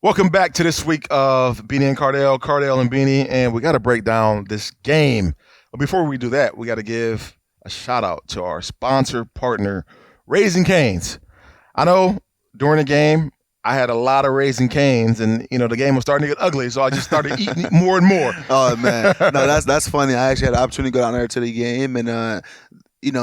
Welcome back to this week of Beanie and Cardale, Cardale and Beanie, and we got to break down this game. But before we do that, we got to give a shout out to our sponsor partner, Raising Cane's. I know during the game, I had a lot of Raising Cane's, and the game was starting to get ugly, so I just started eating more and more. Oh man, no, that's funny. I actually had the opportunity to go down there to the game, and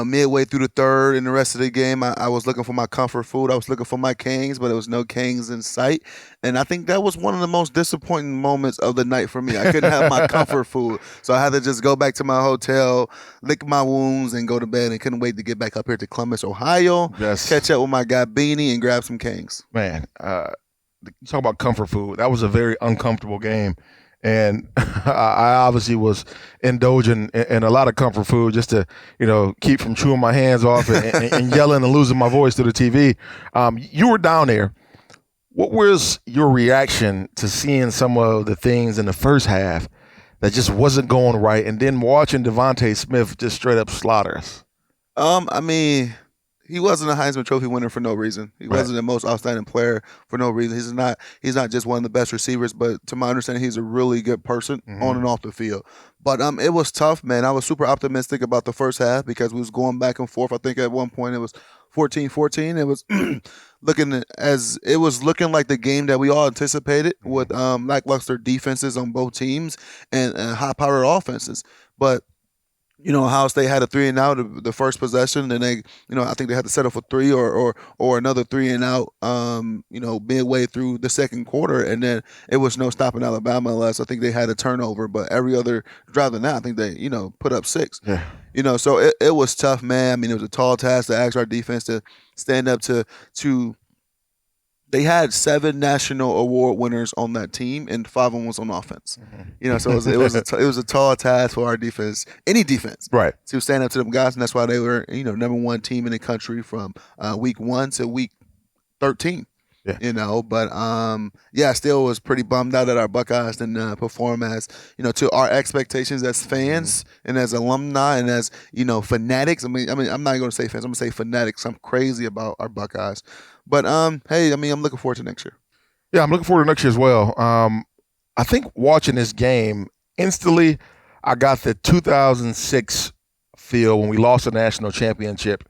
midway through the third and the rest of the game, I was looking for my comfort food. I was looking for my Kings, but there was no Kings in sight. And I think that was one of the most disappointing moments of the night for me. I couldn't have my comfort food. So I had to just go back to my hotel, lick my wounds, and go to bed, and couldn't wait to get back up here to Columbus, Ohio, Yes. catch up with my guy Beanie, and grab some Kings. Man, you talk about comfort food. That was a very uncomfortable game. And I obviously was indulging in a lot of comfort food just to, keep from chewing my hands off and yelling and losing my voice through the TV. You were down there. What was your reaction to seeing some of the things in the first half that just wasn't going right, and then watching Devontae Smith just straight up slaughter us? I mean, he wasn't a Heisman Trophy winner for no reason. He Right. wasn't the most outstanding player for no reason. He's not just one of the best receivers, but to my understanding, he's a really good person on and off the field. But it was tough, man. I was super optimistic about the first half because we was going back and forth. I think at one point it was 14-14. It was looking like the game that we all anticipated with lackluster defenses on both teams and high-powered offenses. But Ohio State had a 3-and-out the first possession, and they, I think they had to settle for three or another 3-and-out, midway through the second quarter, and then it was no stopping Alabama unless I think they had a turnover. But every other drive than that, I think they, put up six. Yeah. So it was tough, man. I mean, it was a tall task to ask our defense to stand up to. They had 7 national award winners on that team, and 5 of them was on offense. So it was a tall task for our defense, any defense, Right. to stand up to them guys, and that's why they were number 1 team in the country from week 1 to week 13. Yeah. But I still was pretty bummed out that our Buckeyes didn't perform as to our expectations as fans and as alumni and as fanatics. I mean, I'm not going to say fans. I'm going to say fanatics. I'm crazy about our Buckeyes. But hey, I'm looking forward to next year. Yeah, I'm looking forward to next year as well. I think watching this game, instantly I got the 2006 feel when we lost the national championship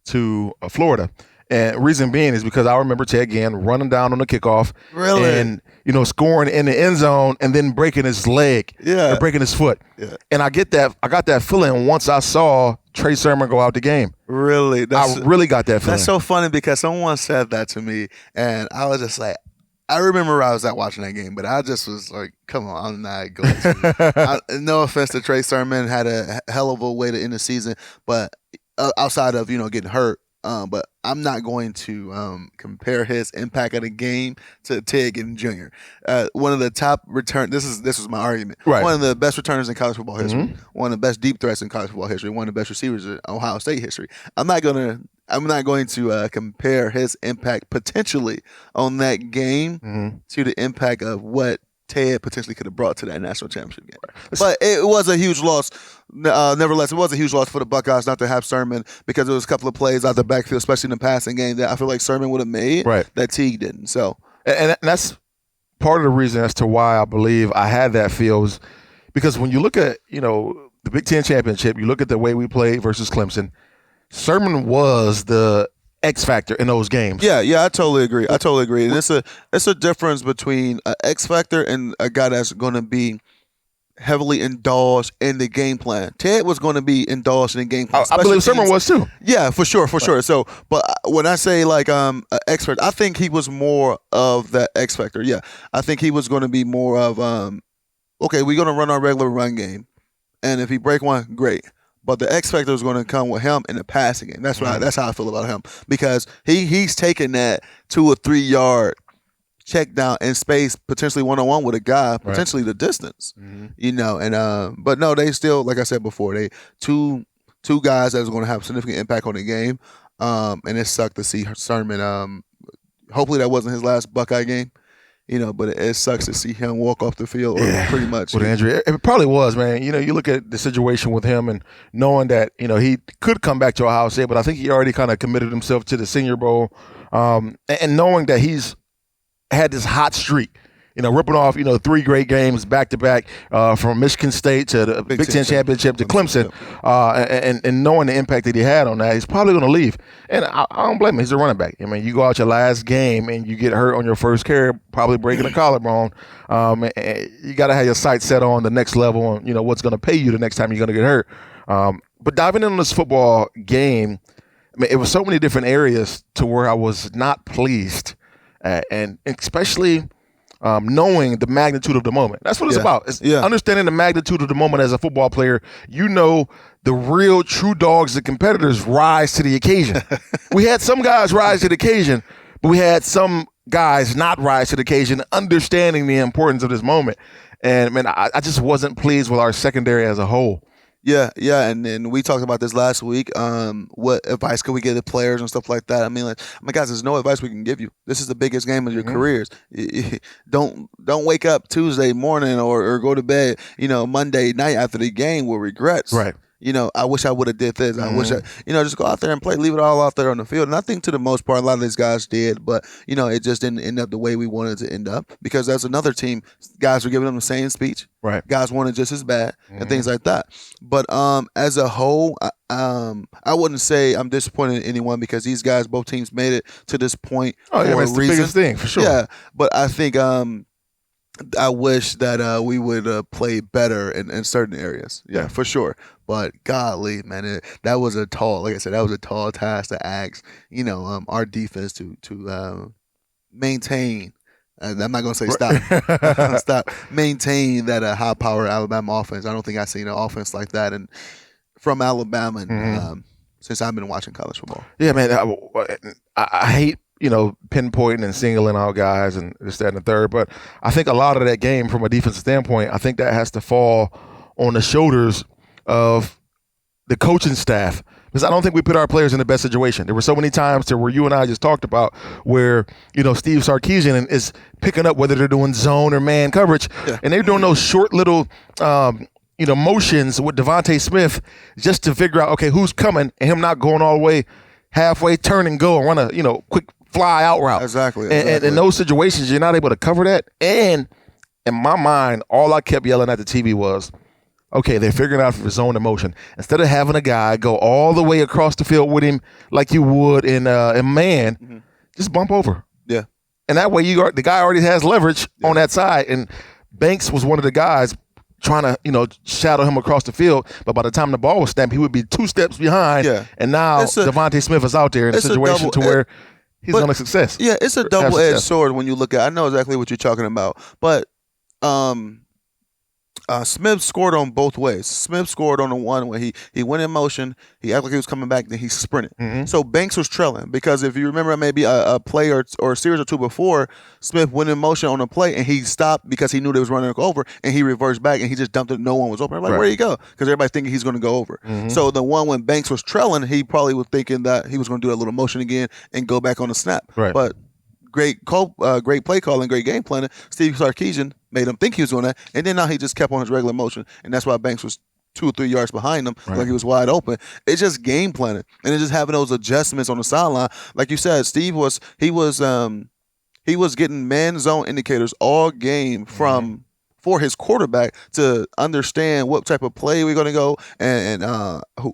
to Florida. And reason being is because I remember Ted Ginn running down on the kickoff, Really? and scoring in the end zone and then breaking his leg, or breaking his foot. Yeah. And I got that feeling once I saw Trey Sermon go out the game. Really? I really got that feeling. That's so funny because someone said that to me, and I was just like, I remember I was out watching that game, but I just was like, come on, I'm not going to. No offense to Trey Sermon, had a hell of a way to end the season, but outside of, getting hurt. But I'm not going to compare his impact of the game to Ted Ginn Jr. One of the top return. This was my argument. Right. One of the best returners in college football history. One of the best deep threats in college football history. One of the best receivers in Ohio State history. I'm not going to compare his impact potentially on that game to the impact of what Ted potentially could have brought to that national championship game. But it was a huge loss. Nevertheless, it was a huge loss for the Buckeyes not to have Sermon because there was a couple of plays out the backfield, especially in the passing game, that I feel like Sermon would have made that Teague didn't. So, and that's part of the reason as to why I believe I had that feel is because when you look at, the Big Ten championship, you look at the way we played versus Clemson, Sermon was the X factor in those games. Yeah, I totally agree. And it's a difference between an X factor and a guy that's going to be heavily indulged in the game plan. Ted was going to be indulged in the game plan. I believe Sermon was too. Yeah, for sure. So, but when I say like an X factor, I think he was more of that X factor. Yeah, I think he was going to be more of okay, we're going to run our regular run game, and if he break one, great. But the X factor is going to come with him in the passing game. That's that's how I feel about him because he's taking that 2 or 3 yard check down in space, potentially 1-on-1 with a guy, potentially the distance. And but no, they still, like I said before, they two guys that's going to have significant impact on the game. And it sucked to see Sermon. Hopefully that wasn't his last Buckeye game. But it sucks to see him walk off the field pretty much. With injury. It probably was, man. You look at the situation with him and knowing that, he could come back to Ohio State, but I think he already kind of committed himself to the Senior Bowl. And knowing that he's had this hot streak. Ripping off, 3 great games back to back, from Michigan State to the Big Ten championship to Clemson, and knowing the impact that he had on that, he's probably going to leave. And I don't blame him. He's a running back. I mean, you go out your last game and you get hurt on your first carry, probably breaking a collarbone. You got to have your sights set on the next level and, what's going to pay you the next time you're going to get hurt. But diving into this football game, I mean, it was so many different areas to where I was not pleased, and especially knowing the magnitude of the moment. That's what it's about. It's understanding the magnitude of the moment as a football player. The real true dogs, the competitors, rise to the occasion. We had some guys rise to the occasion, but we had some guys not rise to the occasion, understanding the importance of this moment. And, man, I just wasn't pleased with our secondary as a whole. Yeah, and then we talked about this last week. What advice could we give the players and stuff like that? I mean, guys, there's no advice we can give you. This is the biggest game of your careers. Don't wake up Tuesday morning or go to bed, Monday night after the game with regrets. Right. I wish I would have did this. I wish just go out there and play, leave it all out there on the field. And I think to the most part, a lot of these guys did, but, it just didn't end up the way we wanted it to end up because that's another team. Guys were giving them the same speech. Right. Guys wanted just as bad and things like that. But as a whole, I wouldn't say I'm disappointed in anyone because these guys, both teams made it to this point for a it's reason. The biggest thing, for sure. Yeah, but I think I wish that we would play better in certain areas. Yeah, for sure. But golly, man, that was a tall task to ask. Our defense to maintain. I'm not gonna say stop. Stop. Maintain that high-powered Alabama offense. I don't think I've seen an offense like that from Alabama since I've been watching college football. Yeah, man. I hate pinpointing and singling out guys and this, that, and the third. But I think a lot of that game, from a defensive standpoint, I think that has to fall on the shoulders of the coaching staff, because I don't think we put our players in the best situation. There were so many times where you and I just talked about where, Steve Sarkisian is picking up whether they're doing zone or man coverage, and they're doing those short little motions with Devontae Smith just to figure out, okay, who's coming, and him not going all the way halfway, turn and go and run a quick fly out route. Exactly. And in those situations, you're not able to cover that. And in my mind, all I kept yelling at the TV was, okay, they're figuring out for zone and motion. Instead of having a guy go all the way across the field with him like you would in man, just bump over. Yeah. And that way the guy already has leverage on that side. And Banks was one of the guys trying to, shadow him across the field. But by the time the ball was snapped, he would be 2 steps behind. Yeah. And now Devontae Smith is out there in a situation to where he's going to success. Yeah, it's a double-edged sword when you look at it. I know exactly what you're talking about. But Smith scored on both ways. Smith scored on the one where he went in motion, he acted like he was coming back, then he sprinted. So Banks was trailing because if you remember maybe a play or a series or two before, Smith went in motion on a play and he stopped because he knew they was running over and he reversed back and he just dumped it. No one was open. Like, where you go? Because everybody thinking he's going to go over. So the one when Banks was trailing, he probably was thinking that he was going to do a little motion again and go back on the snap. Right. But great play calling, great game planning. Steve Sarkisian made him think he was doing that, and then now he just kept on his regular motion, and that's why Banks was 2 or 3 yards behind him, like he was wide open. It's just game planning, and it's just having those adjustments on the sideline. Like you said, Steve was getting man zone indicators all game for his quarterback to understand what type of play we're going to go and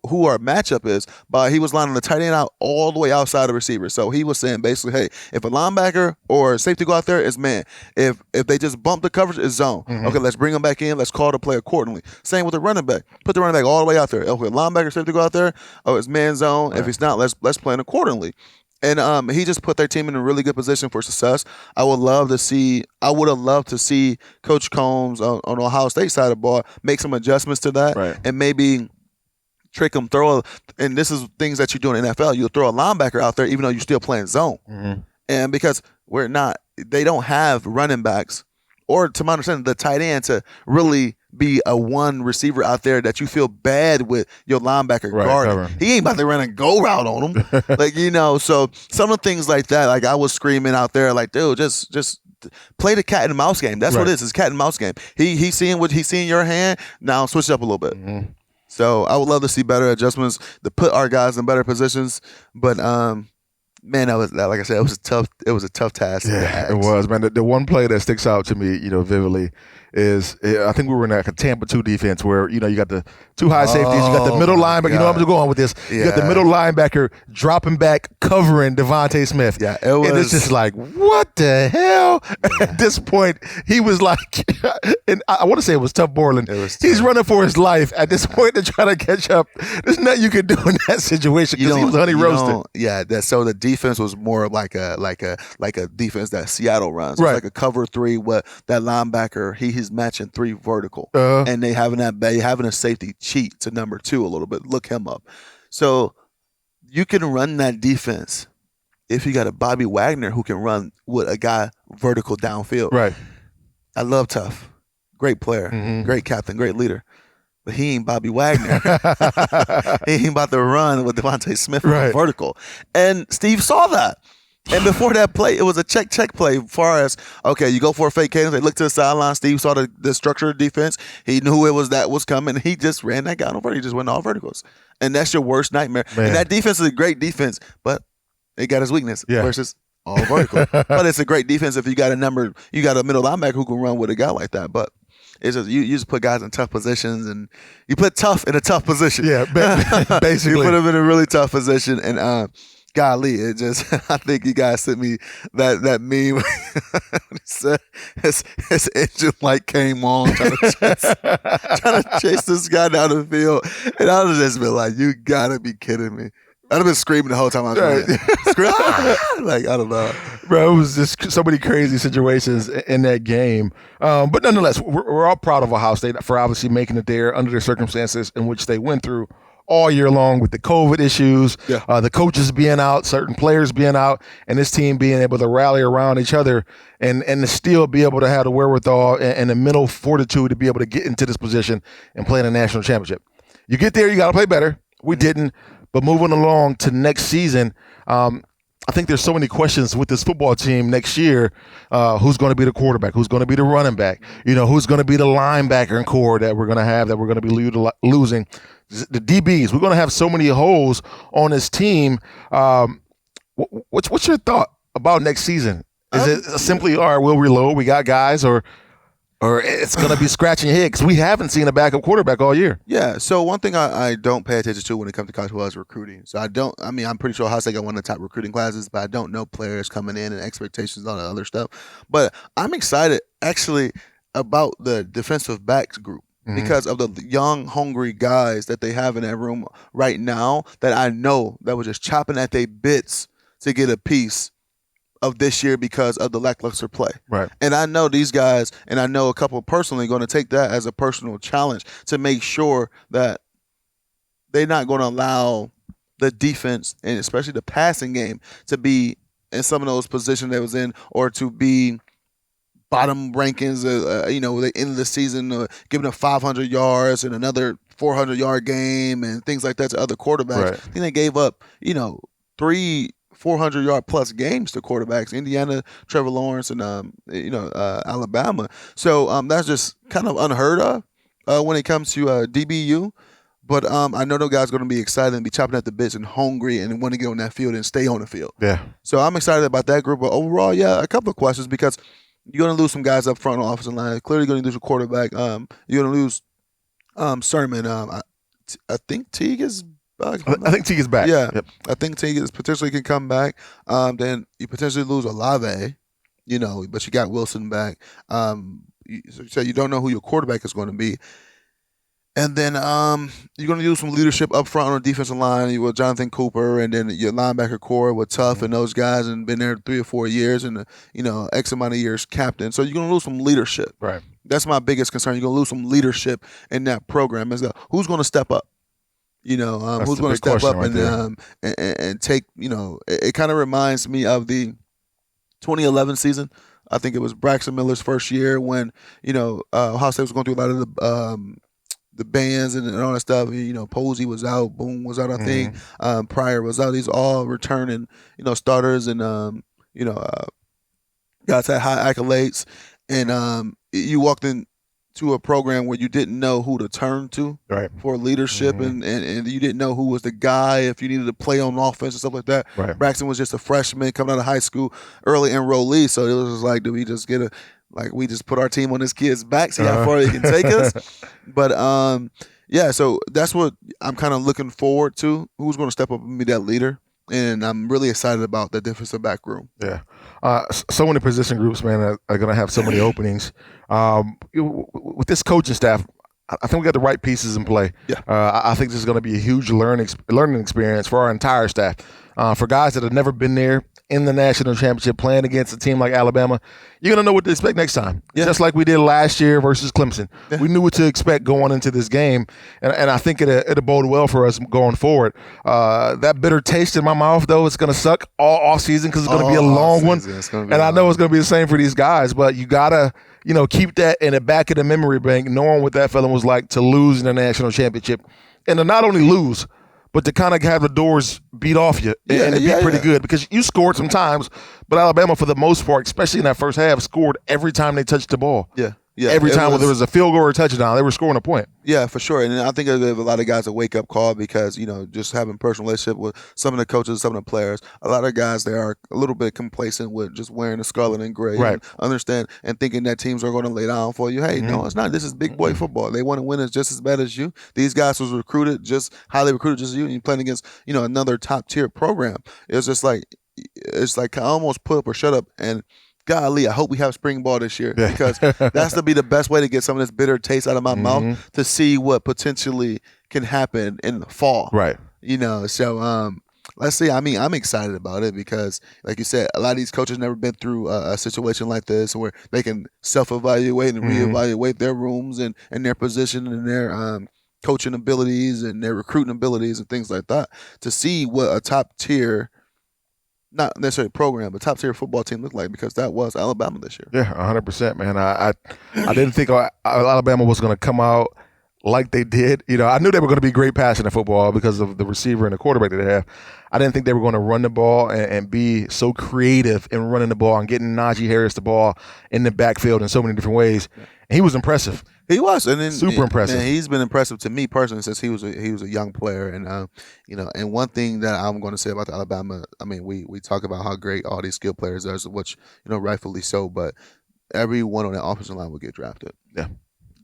who our matchup is. But he was lining the tight end out all the way outside the receiver. So he was saying basically, hey, if a linebacker or safety go out there, it's man. If they just bump the coverage, it's zone. Okay, let's bring them back in. Let's call the play accordingly. Same with the running back. Put the running back all the way out there. Okay, linebacker, safety go out there. Oh, it's man zone. If it's not, let's plan accordingly. And he just put their team in a really good position for success. I would have loved to see Coach Combs on Ohio State side of the ball make some adjustments to that and maybe trick them, and this is things that you do in the NFL. You'll throw a linebacker out there even though you're still playing zone. And because they don't have running backs or, to my understanding, the tight end to really be a one receiver out there that you feel bad with your linebacker guarding. He ain't about to run a go route on him. So some of the things like that, like I was screaming out there like, dude, just play the cat and mouse game. That's what it is. It's cat and mouse game. He's seeing what he's seeing in your hand. Now switch it up a little bit. So I would love to see better adjustments to put our guys in better positions. But Man, like I said, it was a tough. It was a tough task. Yeah, it was, man. The one play that sticks out to me, vividly is I think we were in like a Tampa 2 defense where, you got the two high safeties, you got the middle my linebacker, you know where God. I'm going with this. You got the Yeah. middle linebacker dropping back, covering Devontae Smith. Yeah, it And it's was- just like, what the hell? At this point, he was like, and I want to say it was Tough Borland. It was He's tough. running for his life at this point to try to catch up. There's nothing you can do in that situation because he was honey roasted. Yeah, so the defense was more like a defense that Seattle runs. It's Right. like a cover three. What that linebacker, he's matching 3 vertical, Uh-huh. and they having a safety cheat to number 2 a little bit. Look him up. So you can run that defense if you got a Bobby Wagner who can run with a guy vertical downfield. Right. I love Tough, great player, Mhm. great captain, great leader. But he ain't Bobby Wagner. He ain't about to run with Devontae Smith on Right. vertical. And Steve saw that. And before that play, it was a check play as far as, okay, you go for a fake cadence. They look to the sideline. Steve saw the structure of the defense. He knew it was that was coming. He just ran that guy on vertical. He just went all verticals. And that's your worst nightmare. Man. And that defense is a great defense, but it got his weakness Yeah. versus all vertical. But it's a great defense if you got a middle linebacker who can run with a guy like that. But it's just you just put guys in tough positions, and you put Tough in a tough position. Yeah, basically. You put him in a really tough position, and golly, it just I think you guys sent me that meme when he said his engine light came on trying to chase this guy down the field, and I was just been like, you gotta be kidding me. I'd have been screaming the whole time I was Right. running. Like, I don't know. Bro, it was just so many crazy situations in that game. But nonetheless, we're all proud of Ohio State for obviously making it there under the circumstances in which they went through all year long with the COVID issues, Yeah. the coaches being out, certain players being out, and this team being able to rally around each other and to still be able to have the wherewithal and the mental fortitude to be able to get into this position and play in a national championship. You get there, you got to play better. We didn't. But moving along to next season, I think there's so many questions with this football team next year. Who's going to be the quarterback? Who's going to be the running back? Who's going to be the linebacker and core that we're going to have that we're going to be losing? The DBs. We're going to have so many holes on this team. What's your thought about next season? Is it simply, all right, we'll reload, we got guys, or it's going to be scratching your head because we haven't seen a backup quarterback all year? Yeah. So one thing I don't pay attention to when it comes to college football is recruiting. So I'm pretty sure Ohio State got one of the top recruiting classes, but I don't know players coming in and expectations on the other stuff. But I'm excited actually about the defensive backs group because of the young, hungry guys that they have in that room right now that I know that were just chopping at their bits to get a piece of this year because of the lackluster play. Right. And I know these guys, and I know a couple personally, going to take that as a personal challenge to make sure that they're not going to allow the defense and especially the passing game to be in some of those positions they was in, or to be bottom rankings, the end of the season, giving up 500 yards and another 400-yard game and things like that to other quarterbacks. Right. I think they gave up, 3 400-yard plus games to quarterbacks, Indiana, Trevor Lawrence, and Alabama. So that's just kind of unheard of when it comes to DBU. But I know those guys are going to be excited and be chopping at the bits and hungry and want to get on that field and stay on the field. Yeah. So I'm excited about that group. But overall, yeah, a couple of questions because you're going to lose some guys up front on the offensive line. Clearly going to lose a quarterback. You're going to lose Sermon. I think Teague is back. I think Teague is back. Yeah. Yep. I think Teague is potentially can come back. Then you potentially lose Olave, but you got Wilson back. So you don't know who your quarterback is going to be. And then you're going to use some leadership up front on the defensive line with Jonathan Cooper, and then your linebacker core with Tough and those guys, and been there 3 or 4 years, and X amount of years captain. So you're going to lose some leadership. Right. That's my biggest concern. You're going to lose some leadership in that program. Is who's going to step up? Who's going to step up and take? It kind of reminds me of the 2011 season. I think it was Braxton Miller's first year when Ohio State was going through a lot of the bands and all that stuff. Posey was out, Boone was out, I think. Pryor was out. These all returning, starters and guys had high accolades. And you walked in to a program where you didn't know who to turn to Right. for leadership, and you didn't know who was the guy if you needed to play on offense and stuff like that. Right. Braxton was just a freshman coming out of high school, early enrollee, so it was just like, do we just we just put our team on this kid's back, see how far he can take us? But yeah, so that's what I'm kind of looking forward to. Who's going to step up and be that leader? And I'm really excited about the defensive back room. Yeah. So many position groups, man, are going to have so many openings. With this coaching staff, I think we got the right pieces in play. Yeah. I think this is going to be a huge learning experience for our entire staff. For guys that have never been there in the national championship playing against a team like Alabama, you're going to know what to expect next time. Yeah. Just like we did last year versus Clemson. Yeah. We knew what to expect going into this game, and I think it'll bode well for us going forward. That bitter taste in my mouth, though, it's going to suck all off season because it's going to be a long one. And I know it's going to be the same for these guys, but you got to keep that in the back of the memory bank, knowing what that feeling was like to lose in the national championship. And to not only lose, but to kind of have the doors beat off you and to be pretty good, because you scored sometimes, but Alabama, for the most part, especially in that first half, scored every time they touched the ball. Yeah. Yeah, every time whether it was a field goal or a touchdown, they were scoring a point. Yeah, for sure. And I think there's a lot of guys a wake up call because, just having personal relationship with some of the coaches, some of the players, a lot of guys they are a little bit complacent with just wearing the scarlet and gray. Right. And understand and thinking that teams are going to lay down for you. Hey, no, it's not. This is big boy football. They want to win as just as bad as you. These guys was recruited just highly recruited just as you, and you're playing against, another top tier program. It's just like I almost put up or shut up. And golly, I hope we have spring ball this year, because that's to be the best way to get some of this bitter taste out of my mouth, to see what potentially can happen in the fall. Right. So let's see. I mean, I'm excited about it because, like you said, a lot of these coaches never been through a situation like this where they can self-evaluate and reevaluate their rooms and their position and their coaching abilities and their recruiting abilities and things like that, to see what a top tier, not necessarily program, but top tier football team looked like, because that was Alabama this year. Yeah, 100%, man. I didn't think Alabama was going to come out like they did. I knew they were going to be great passing at football because of the receiver and the quarterback that they have. I didn't think they were going to run the ball and be so creative in running the ball and getting Najee Harris the ball in the backfield in so many different ways. And he was impressive. He was, and then super impressive. And he's been impressive to me personally since he was a young player. And and one thing that I'm going to say about the Alabama, I mean, we talk about how great all these skilled players are, which rightfully so, but everyone on that offensive line will get drafted. Yeah,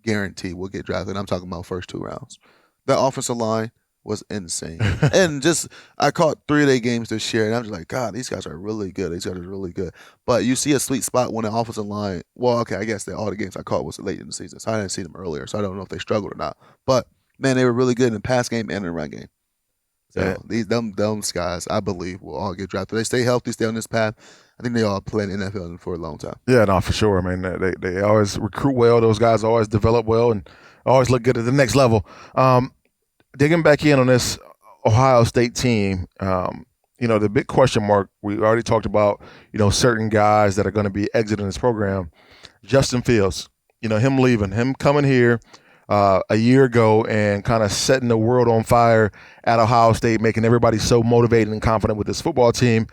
guaranteed will get drafted. I'm talking about first 2 rounds. That offensive line was insane. And I caught 3 of their games this year, and I'm just like, God, these guys are really good. These guys are really good. But you see a sweet spot when the offensive line, well, okay, I guess that all the games I caught was late in the season, so I didn't see them earlier, so I don't know if they struggled or not. But, man, they were really good in the pass game and in the run game. So them guys, I believe, will all get drafted. They stay healthy, stay on this path. I think they all play in the NFL for a long time. Yeah, no, for sure. I mean, they always recruit well. Those guys always develop well and always look good at the next level. Digging back in on this Ohio State team, the big question mark, we already talked about, certain guys that are going to be exiting this program. Justin Fields, him leaving, him coming here a year ago and kind of setting the world on fire at Ohio State, making everybody so motivated and confident with this football team.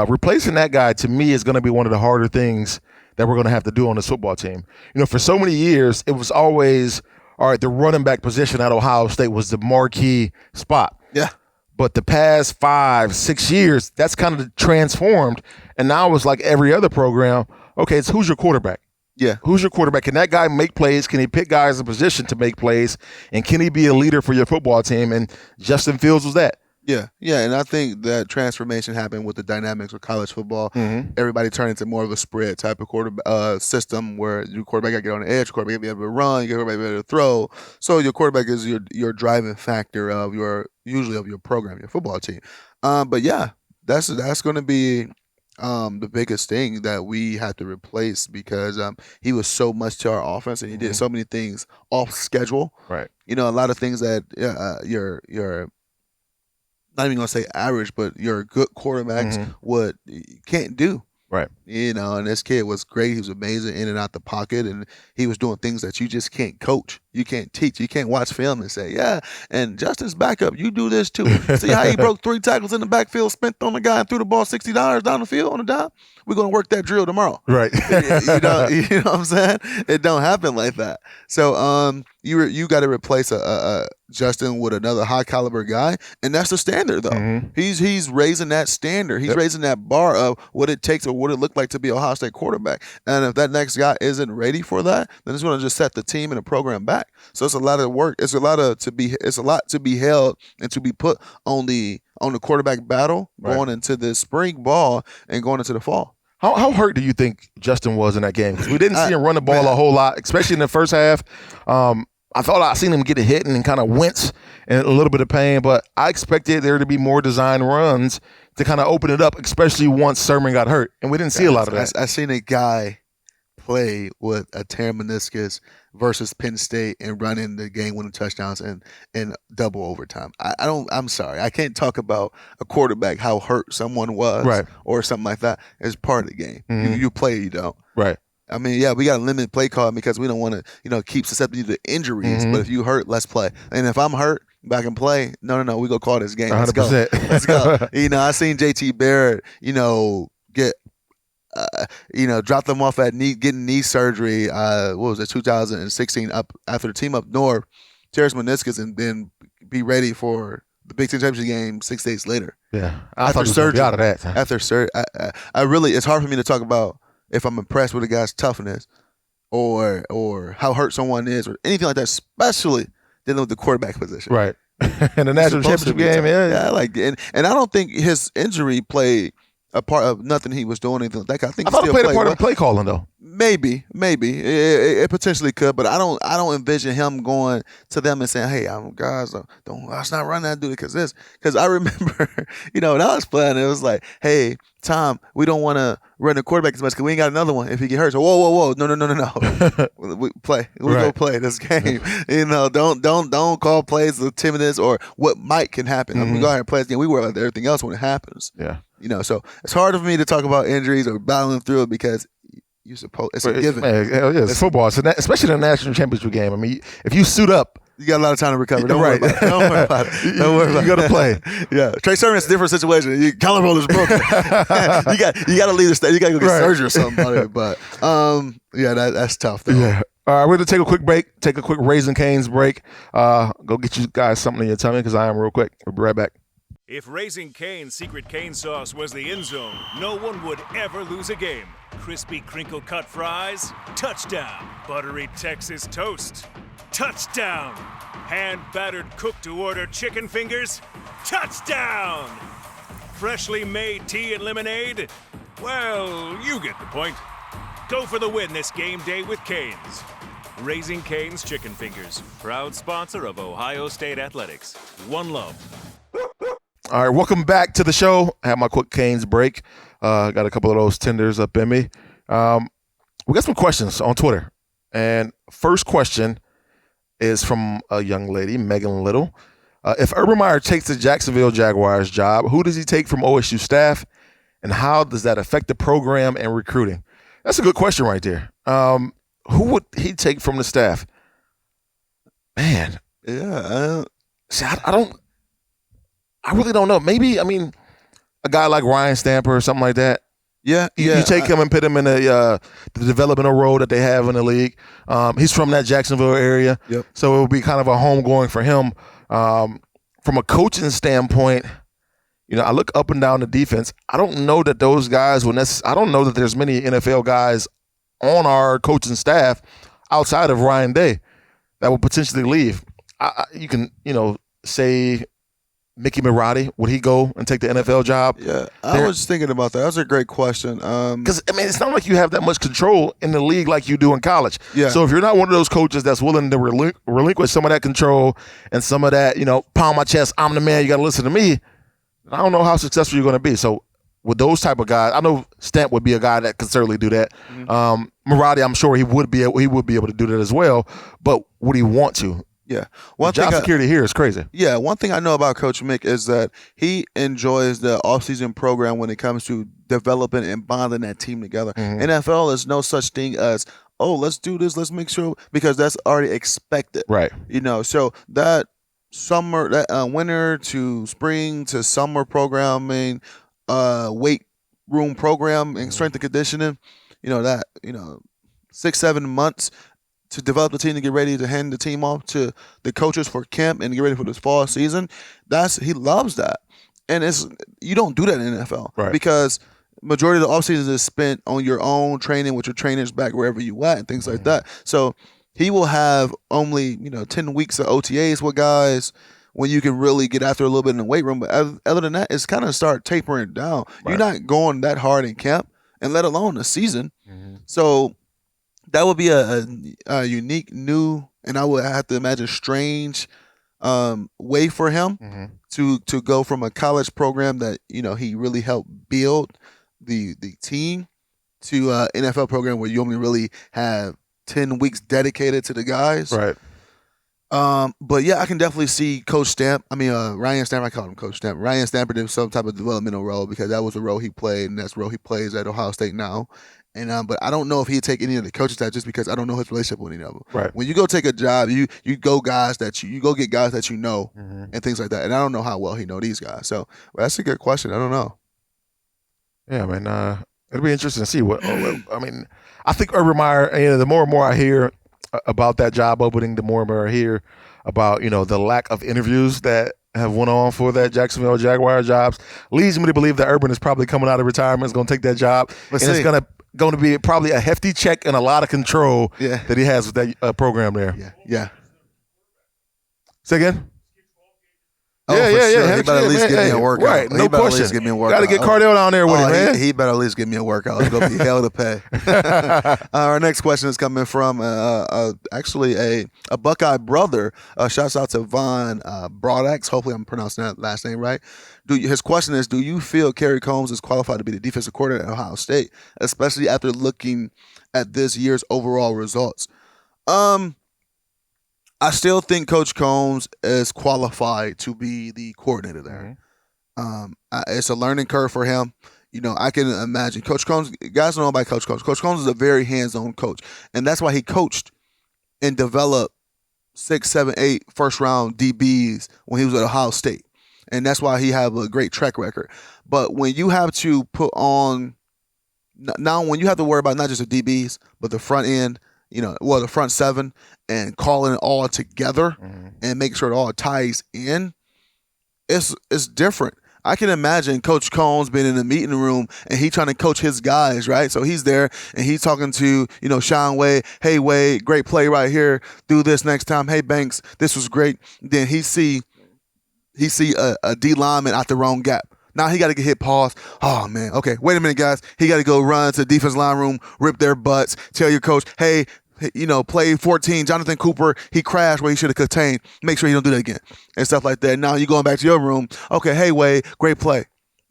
Replacing that guy, to me, is going to be one of the harder things that we're going to have to do on this football team. For so many years, it was always, all right, the running back position at Ohio State was the marquee spot. Yeah. But the past 5-6 years, that's kind of transformed. And now it's like every other program, okay, it's who's your quarterback? Yeah. Who's your quarterback? Can that guy make plays? Can he pick guys in position to make plays? And can he be a leader for your football team? And Justin Fields was that. Yeah, and I think that transformation happened with the dynamics of college football. Everybody turned into more of a spread type of quarterback system where your quarterback got to get on the edge, quarterback got to be able to run, your quarterback got to be able to throw. So your quarterback is your driving factor of your program, your football team. But yeah, that's going to be the biggest thing that we have to replace, because he was so much to our offense and he did so many things off schedule. Right. A lot of things that your not even gonna say average, but your good quarterbacks can't do. Right. And this kid was great. He was amazing in and out the pocket, and he was doing things that you just can't coach. You can't teach. You can't watch film and say, yeah, and Justin's backup, you do this too. See how he broke 3 tackles in the backfield, spent on the guy, and threw the ball $60 down the field on a dime? We're going to work that drill tomorrow. Right. you know what I'm saying? It don't happen like that. So you got to replace a Justin with another high caliber guy, and that's the standard though. Mm-hmm. He's raising that standard. He's raising that bar of what it takes or what it looked like to be a Ohio State quarterback. And if that next guy isn't ready for that, then it's going to just set the team and the program back. So it's a lot of work. It's a lot to be held and to be put on the quarterback battle going into the spring ball and going into the fall. How hurt do you think Justin was in that game? Because we didn't see him run the ball a whole lot, especially in the first half. I thought I seen him get a hit and kind of wince and a little bit of pain, but I expected there to be more design runs to kind of open it up, especially once Sermon got hurt, and we didn't see a lot of that. I seen a guy play with a tear meniscus versus Penn State and running the game-winning touchdowns in double overtime. I'm sorry, I can't talk about a quarterback how hurt someone was or something like that. It's part of the game. Mm-hmm. You play, you don't. Right. I mean, yeah, we got a limited play call because we don't want to, keep susceptible to injuries. Mm-hmm. But if you hurt, let's play. And if I'm hurt, back and play. No, we go call this game. 100%. Let's go. I seen JT Barrett, get, drop them off at getting knee surgery. What was it, 2016? Up after the team up north, tears meniscus, and then be ready for the Big Ten championship game 6 days later. Yeah, after surgery. Out of that. After surgery, I really, it's hard for me to talk about if I'm impressed with a guy's toughness or how hurt someone is or anything like that, especially dealing with the quarterback position. Right. In the national championship game, yeah, and I don't think his injury played a part of nothing he was doing, anything like that. I thought it played a part of play calling though. Maybe it potentially could, but I don't envision him going to them and saying, "Hey, guys, let's not run that dude because I remember, when I was playing, it was like, "Hey, Tom, we don't want to run the quarterback as much because we ain't got another one if he get hurt." So whoa, no, we play, go play this game. Don't call plays of timidness or what can happen. We go ahead and play this game. We worry about everything else when it happens. Yeah, so it's hard for me to talk about injuries or battling through it because. It's a given. It's football, especially in the national championship game. I mean, if you suit up, you got a lot of time to recover. Don't worry about it. You got to play. Yeah, Trey Sermon is a different situation. Your collarbone is broken. you got to leave the state. You got to go get surgery or something. But that's tough. Though. Yeah. All right, we're gonna take a quick break. Take a quick Raising Cane's break. Go get you guys something in your tummy because I am real quick. We'll be right back. If Raising Cane's secret cane sauce was the end zone, no one would ever lose a game. Crispy crinkle-cut fries, touchdown. Buttery Texas toast, touchdown. Hand-battered cooked-to-order chicken fingers, touchdown. Freshly made tea and lemonade, well, you get the point. Go for the win this game day with Cane's. Raising Cane's Chicken Fingers, proud sponsor of Ohio State Athletics. One love. All right, welcome back to the show. I have my quick Cane's break. Got a couple of those tenders up in me. We got some questions on Twitter. And first question is from a young lady, Megan Little. If Urban Meyer takes the Jacksonville Jaguars job, who does he take from OSU staff? And how does that affect the program and recruiting? That's a good question right there. Who would he take from the staff? Man. Yeah. I really don't know. Maybe, a guy like Ryan Stamper or something like that. Yeah. You take him and put him in the developmental role that they have in the league. He's from that Jacksonville area. Yep. So it would be kind of a home going for him. From a coaching standpoint, I look up and down the defense. I don't know that those guys I don't know that there's many NFL guys on our coaching staff outside of Ryan Day that will potentially leave. You can, say Mickey Marotti, would he go and take the NFL job? Yeah, I was thinking about that. That was a great question. Because, it's not like you have that much control in the league like you do in college. Yeah. So if you're not one of those coaches that's willing to relinquish some of that control and some of that, pound my chest, I'm the man, you got to listen to me, I don't know how successful you're going to be. So with those type of guys, I know Stamp would be a guy that could certainly do that. Mm-hmm. Marotti, I'm sure he would be able to do that as well. But would he want to? Yeah. Job security here is crazy. Yeah. One thing I know about Coach Mick is that he enjoys the offseason program when it comes to developing and bonding that team together. Mm-hmm. NFL is no such thing as oh, let's do this, let's make sure, because that's already expected. Right. So that summer, that winter to spring to summer programming, weight room program and strength and conditioning, 6-7 months to develop the team to get ready to hand the team off to the coaches for camp and get ready for this fall season. He loves that. And you don't do that in the NFL, Right. because majority of the offseason is spent on your own training with your trainers back wherever you at and things like that. So he will have only 10 weeks of OTAs with guys when you can really get after a little bit in the weight room. But other than that, it's kind of start tapering down. Right. You're not going that hard in camp, and let alone the season. Mm-hmm. So that would be a unique, new, and I would have to imagine strange way for him to go from a college program that he really helped build the team to an NFL program where you only really have 10 weeks dedicated to the guys. Right. But yeah, I can definitely see Coach Ryan Stamper. I call him Coach Stamper. Ryan Stamper did some type of developmental role, because that was the role he played, and that's the role he plays at Ohio State now. And but I don't know if he'd take any of the coaches that, just because I don't know his relationship with any of them. Right. When you go take a job, you go guys that you go get guys that and things like that. And I don't know how well he know these guys. So that's a good question. I don't know. Yeah, man. It'll be interesting to see what. I mean, I think Urban Meyer. The more and more I hear about that job opening, the more and more I hear about the lack of interviews that have went on for that Jacksonville Jaguar jobs, leads me to believe that Urban is probably coming out of retirement, is going to take that job, and it's going to be probably a hefty check and a lot of control that he has with that program there. Yeah. Say again? Oh, yeah. He better at least give me a workout. Right, no he better question. At least give me a workout. Got to get Cardale down there with him, man. He better at least give me a workout. It's going to be hell to pay. Our next question is coming from actually a Buckeye brother. Shouts out to Von Broadax. Hopefully I'm pronouncing that last name right. His question is, do you feel Kerry Combs is qualified to be the defensive coordinator at Ohio State, especially after looking at this year's overall results? I still think Coach Combs is qualified to be the coordinator there. It's a learning curve for him. I can imagine Coach Combs. Guys don't know about Coach Combs. Coach Combs is a very hands-on coach, and that's why he coached and developed 6, 7, 8 first-round DBs when he was at Ohio State, and that's why he have a great track record. But when you have to put on now, when you have to worry about not just the DBs but the front end, the front seven, and calling it all together and making sure it all ties in, it's different. I can imagine Coach Combs being in the meeting room and he trying to coach his guys, right? So he's there and he's talking to, Sean Wade. Hey, Wade, great play right here. Do this next time. Hey, Banks, this was great. Then he see a D lineman out the wrong gap. Now he got to get hit pause. Oh, man. Okay, wait a minute, guys. He got to go run to the defense line room, rip their butts, tell your coach, hey, play 14, Jonathan Cooper, he crashed where he should have contained. Make sure you don't do that again and stuff like that. Now you going back to your room. Okay, hey, Wade, great play.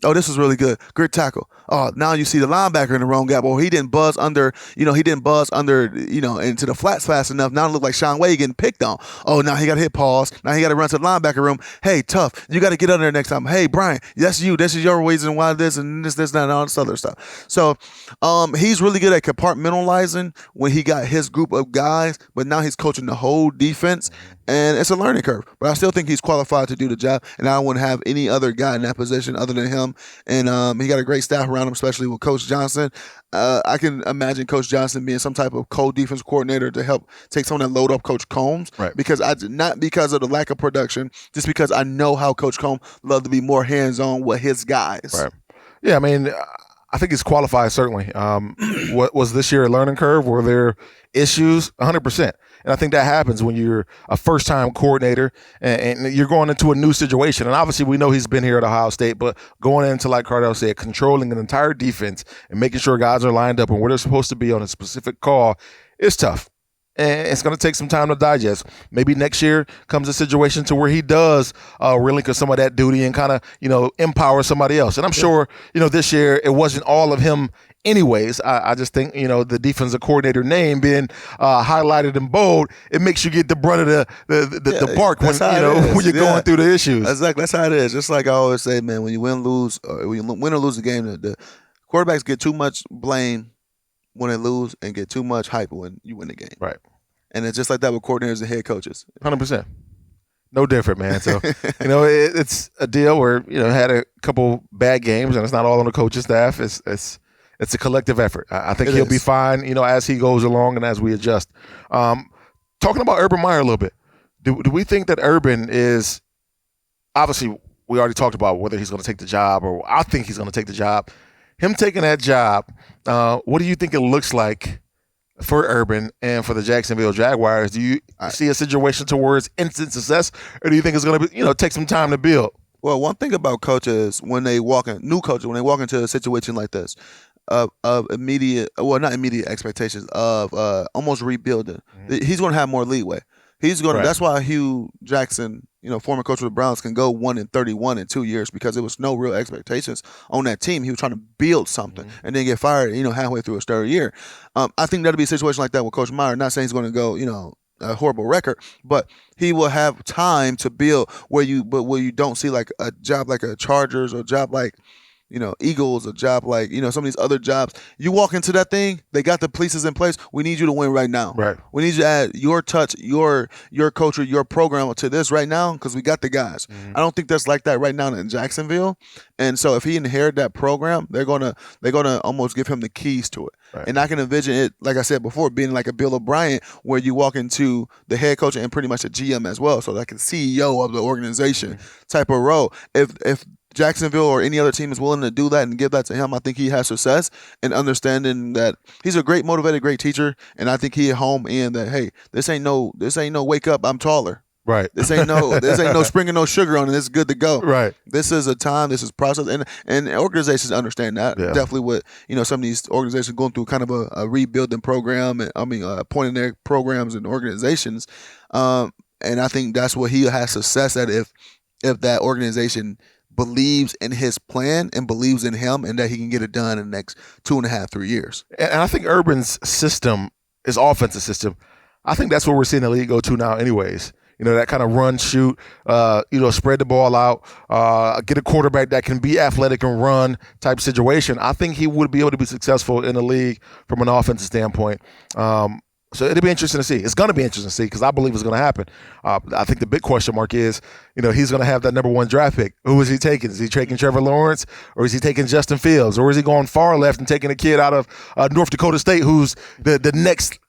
Oh, this was really good. Great tackle. Oh, now you see the linebacker in the wrong gap. Or he didn't buzz under, into the flats fast enough. Now it look like Sean Wade getting picked on. Oh, now he got to hit pause. Now he got to run to the linebacker room. Hey, tough. You got to get under there next time. Hey, Brian, that's you. This is your reason why this and this, that, and all this other stuff. So he's really good at compartmentalizing when he got his group of guys, but now he's coaching the whole defense. And it's a learning curve, but I still think he's qualified to do the job, and I wouldn't have any other guy in that position other than him. And he got a great staff around him, especially with Coach Johnson. I can imagine Coach Johnson being some type of co-defense coordinator to help take some of that load off Coach Combs. Right. Because not because of the lack of production, just because I know how Coach Combs loved to be more hands-on with his guys. Right. Yeah, I mean, I think he's qualified, certainly. What was this year a learning curve? Were there issues? 100%. And I think that happens when you're a first-time coordinator and you're going into a new situation. And obviously we know he's been here at Ohio State, but going into, like Cardale said, controlling an entire defense and making sure guys are lined up and where they're supposed to be on a specific call is tough. And it's going to take some time to digest. Maybe next year comes a situation to where he does relinquish some of that duty and kind of, empower somebody else. And I'm sure, this year it wasn't all of him anyways. I just think, the defensive coordinator name being highlighted in bold, it makes you get the brunt of the bark when you're going through the issues. Exactly. That's how it is. Just like I always say, man, when you win or lose the game, the quarterbacks get too much blame when they lose and get too much hype when you win the game. Right. And it's just like that with coordinators and head coaches. 100%. No different, man. So, it's a deal where, had a couple bad games, and it's not all on the coaching staff. It's a collective effort. I think he'll be fine, as he goes along and as we adjust. Talking about Urban Meyer a little bit, do we think that Urban is, obviously we already talked about whether he's going to take the job, or I think he's going to take the job. Him taking that job, what do you think it looks like for Urban and for the Jacksonville Jaguars? Do you see a situation towards instant success, or do you think it's going to be, take some time to build? Well, one thing about coaches, new coaches, when they walk into a situation like this, of immediate, well, not immediate expectations, of almost rebuilding, he's going to have more leeway. He's going to. Right. That's why Hugh Jackson, former coach of the Browns, can go 1-31 in 2 years, because there was no real expectations on that team. He was trying to build something and then get fired, halfway through his third year. I think that'll be a situation like that with Coach Meyer. Not saying he's going to go, a horrible record, but he will have time to build where you don't see like a job like a Chargers, or a job like, Eagles, a job like, some of these other jobs. You walk into that thing, they got the pieces in place. We need you to win right now. Right. We need you to add your touch, your culture, your program to this right now, because we got the guys. I don't think that's like that right now in Jacksonville. And so if he inherited that program, they're gonna almost give him the keys to it. Right. And I can envision it, like I said before, being like a Bill O'Brien, where you walk into the head coach and pretty much a GM as well, so like a CEO of the organization type of role. If Jacksonville or any other team is willing to do that and give that to him, I think he has success in understanding that he's a great motivated, great teacher, and I think he at home in that, hey, this ain't no wake up, I'm taller. Right. This ain't no spring and no sugar on it. It's good to go. Right. This is a time. This is process, and organizations understand that. Yeah. Definitely, what some of these organizations going through kind of a rebuilding program, and pointing their programs and organizations, and I think that's what he has success at if that organization believes in his plan and believes in him, and that he can get it done in the next 2.5, 3 years. And I think Urban's system, his offensive system, I think that's what we're seeing the league go to now anyways. That kind of run, shoot, spread the ball out, get a quarterback that can be athletic and run type situation. I think he would be able to be successful in the league from an offensive standpoint. So it'll be interesting to see. It's going to be interesting to see, because I believe it's going to happen. I think the big question mark is, he's going to have that number 1 draft pick. Who is he taking? Is he taking Trevor Lawrence, or is he taking Justin Fields, or is he going far left and taking a kid out of North Dakota State who's the next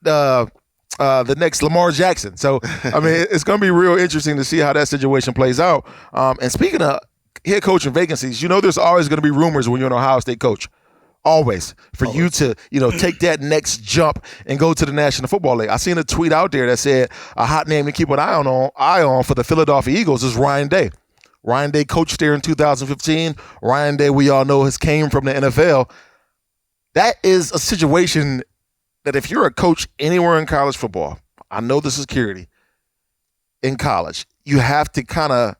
Lamar Jackson? So, it's going to be real interesting to see how that situation plays out. And speaking of head coaching vacancies, there's always going to be rumors when you're an Ohio State coach. Always. For you to, take that next jump and go to the National Football League. I seen a tweet out there that said a hot name to keep an eye on for the Philadelphia Eagles is Ryan Day. Ryan Day coached there in 2015. Ryan Day, we all know, has came from the NFL. That is a situation that if you're a coach anywhere in college football, I know the security in college, you have to kind of,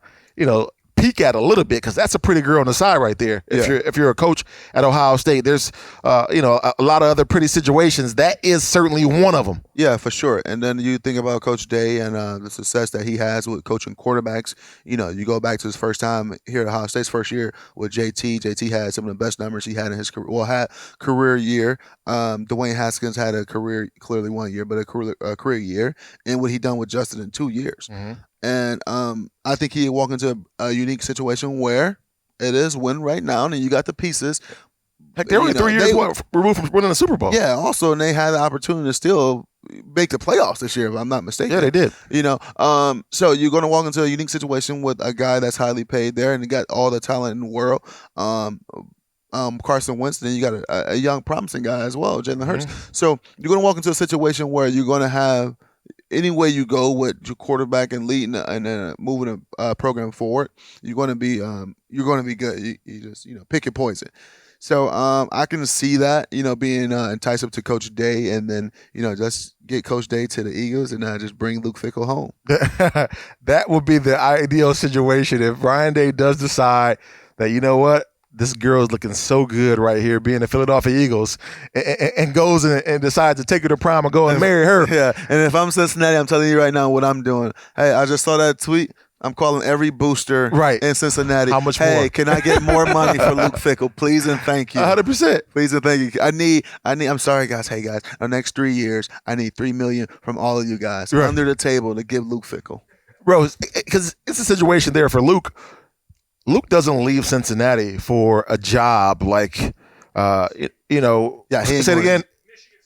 peek at a little bit, because that's a pretty girl on the side right there. If you're a coach at Ohio State, there's a lot of other pretty situations. That is certainly one of them. Yeah, for sure. And then you think about Coach Day and the success that he has with coaching quarterbacks. You go back to his first time here at Ohio State's first year with JT. JT had some of the best numbers he had in his career. Well, had career year. Dwayne Haskins had a career, clearly 1 year, but a career year. And what he done with Justin in 2 years. Mm-hmm. And I think he walked into a unique situation where it is win right now, and you got the pieces. Heck, they're only 3 years removed from winning the Super Bowl. Yeah, also, and they had the opportunity to still make the playoffs this year, if I'm not mistaken. Yeah, they did. So you're going to walk into a unique situation with a guy that's highly paid there, and you got all the talent in the world. Carson Wentz, then you got a young, promising guy as well, Jalen Hurts. Mm-hmm. So you're going to walk into a situation where you're going to have, any way you go with your quarterback and leading and moving a program forward, you're going to be good. You just pick your poison. So I can see that being enticing to Coach Day, and then just get Coach Day to the Eagles and just bring Luke Fickell home. That would be the ideal situation if Ryan Day does decide that this girl is looking so good right here, being the Philadelphia Eagles, and goes and decides to take her to prom and go and marry her. Yeah, and if I'm Cincinnati, I'm telling you right now what I'm doing. Hey, I just saw that tweet. I'm calling every booster Right. in Cincinnati. How much hey, more? can I get more money for Luke Fickell? Please and thank you. 100%. Please and thank you. I'm sorry, guys. Hey, guys. The next 3 years, I need $3 million from all of you guys Right. under the table to give Luke Fickell. Bro, because it's a situation there for Luke. Luke doesn't leave Cincinnati for a job like, Yeah, he ain't say it going. again.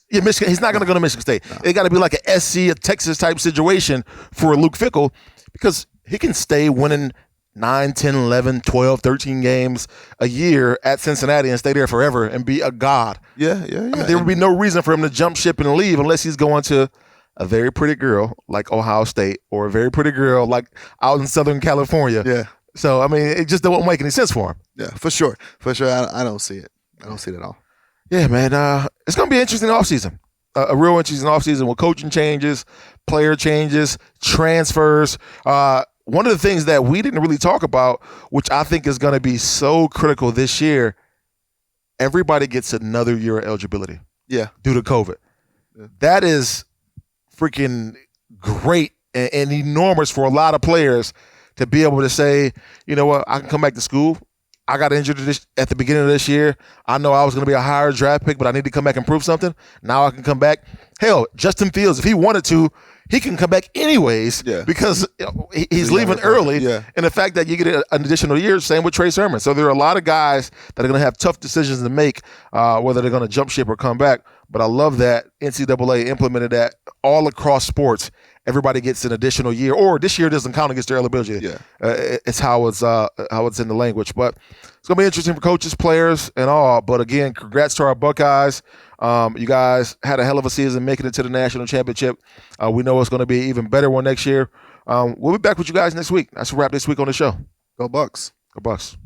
Yeah, Michigan. He's not going to go to Michigan State. It got to be like a SC, a Texas type situation for Luke Fickell because he can stay winning 9, 10, 11, 12, 13 games a year at Cincinnati and stay there forever and be a god. Yeah. I mean, there would be no reason for him to jump ship and leave unless he's going to a very pretty girl like Ohio State or a very pretty girl like out in Southern California. Yeah. So, I mean, it just don't make any sense for him. Yeah, for sure. For sure. I don't see it. I don't see it at all. Yeah, man. It's going to be an interesting offseason. A real interesting offseason with coaching changes, player changes, transfers. One of the things that we didn't really talk about, which I think is going to be so critical this year, everybody gets another year of eligibility. Yeah. Due to COVID. Yeah. That is freaking great and enormous for a lot of players to be able to say, you know what, I can come back to school. I got injured at the beginning of this year. I know I was going to be a higher draft pick, but I need to come back and prove something. Now I can come back. Hell, Justin Fields, if he wanted to, he can come back anyways because he's leaving early. Yeah. And the fact that you get an additional year, same with Trey Sermon. So there are a lot of guys that are going to have tough decisions to make, whether they're going to jump ship or come back. But I love that NCAA implemented that all across sports. Everybody gets an additional year, or this year doesn't count against their eligibility. Yeah. It's how it's in the language. But it's gonna be interesting for coaches, players, and all. But again, congrats to our Buckeyes. You guys had a hell of a season, making it to the national championship. We know it's gonna be an even better one next year. We'll be back with you guys next week. That's a wrap this week on the show. Go Bucks. Go Bucks.